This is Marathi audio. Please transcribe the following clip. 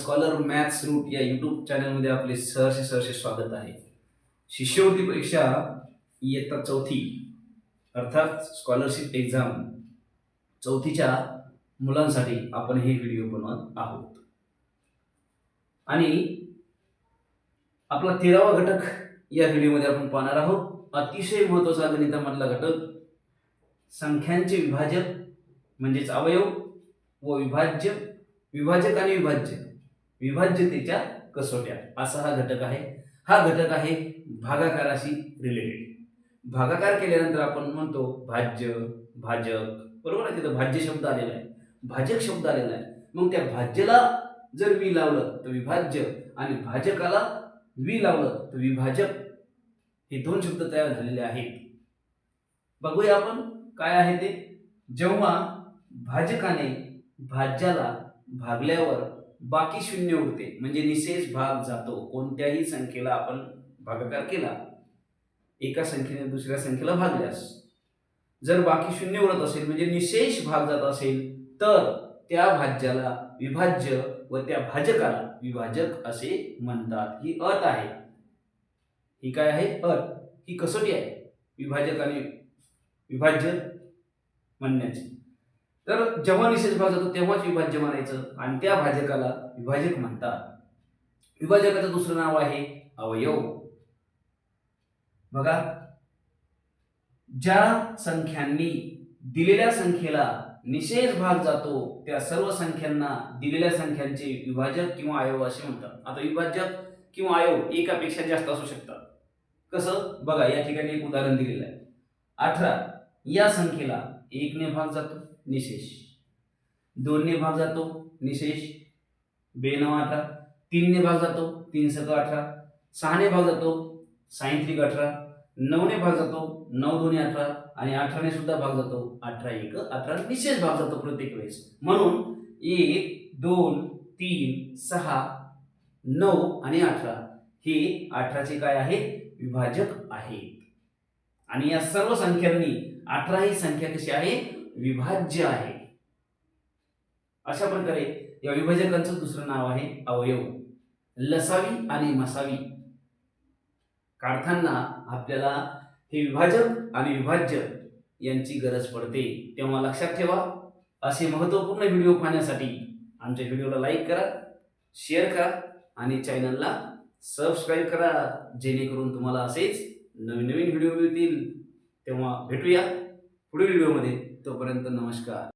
स्कॉलर मॅथ्स रूट या यूट्यूब चॅनलमध्ये आपले सहर्ष स्वागत आहे. शिष्यवृत्ती परीक्षा इयत्ता चौथी अर्थात स्कॉलरशिप एक्झाम चौथीच्या मुलांसाठी आपण हे व्हिडिओ बनवत आहोत. आणि आपला 13वा घटक या व्हिडिओमध्ये आपण पाहणार आहोत. अतिशय महत्त्वाचा गणितामधला घटक संख्यांचे विभाजक म्हणजेच अवयव व विभाजक आणि विभाज्यतेच्या कसोट्या असा हा घटक आहे. हा घटक आहे भागाकाराशी रिलेटेड. भागाकार केल्यानंतर आपण म्हणतो भाज्य, भाजक, बरोबर आहे. तिथं भाज्य शब्द आलेला आहे, भाजक शब्द आलेला आहे. मग त्या भाज्यला जर वी लावलं तर विभाज्य आणि भाजकाला वी लावलं तर विभाजक, हे दोन शब्द तयार झालेले आहेत. बघूया आपण काय आहे ते. जेव्हा भाजकाने भाज्याला भागल्यावर बाकी शून्य उरते म्हणजे निशेष भाग जातो. कोणत्याही संख्येला आपण भागाकार केला, एका संख्येने दुसऱ्या संख्येला भागल्यास जर बाकी शून्य उरत असेल म्हणजे निशेष भाग जात असेल तर त्या भाज्याला विभाज्य व त्या भाजकाला विभाजक असे म्हणतात. ही अट आहे. ही काय आहे? अट. ही कसोटी आहे विभाजक आणि विभाज्य म्हणण्याची. तर जेव्हा निशेष भाग जातो तेव्हाच विभाज्य म्हणायचं आणि त्या भाजकाला विभाजक म्हणतात. विभाजकाचं दुसरं नाव आहे अवयव. बघा, ज्या संख्यांनी दिलेल्या संख्येला निशेष भाग जातो त्या सर्व संख्यांना दिलेल्या संख्यांचे विभाजक किंवा अवयव असे म्हणतात. आता विभाजक किंवा अवयव एकापेक्षा जास्त असू शकतात. कसं? बघा, या ठिकाणी एक उदाहरण दिलेलं आहे. 18 या संख्येला 1 ने भाग जातो निशेष, 2 ने भाग जातो निशेष, 2 9 18, 3 ने भाग जातो 3 7 18, 6 ने भाग जातो 6 3 18, 9 ने भाग जातो 9 2 18 आणि 18 ने सुद्धा भाग जातो 18 1 18. निशेष भाग जातो प्रत्येक वेळेस. म्हणून 1 2 3 6 9 आणि 18 हे 18चे काय आहे? विभाजक आहेत. आणि या सर्व संख्यांनी 18 ही संख्या कशी आहे? विभाज्य आहे. अशा प्रकारे या विभाजकांचं दुसरं नाव आहे अवयव. लसावी आणि मसावी काढताना आपल्याला हे विभाजक आणि विभाज्य यांची गरज पडते. तेव्हा लक्षात ठेवा. असे महत्त्वपूर्ण व्हिडिओ पाहण्यासाठी आमच्या व्हिडिओला लाईक करा, शेअर करा आणि चॅनलला सबस्क्राईब करा, जेणेकरून तुम्हाला असेच नवीन व्हिडिओ मिळतील. तेव्हा भेटूया पुढील व्हिडिओमध्ये. तोपर्यंत नमस्कार.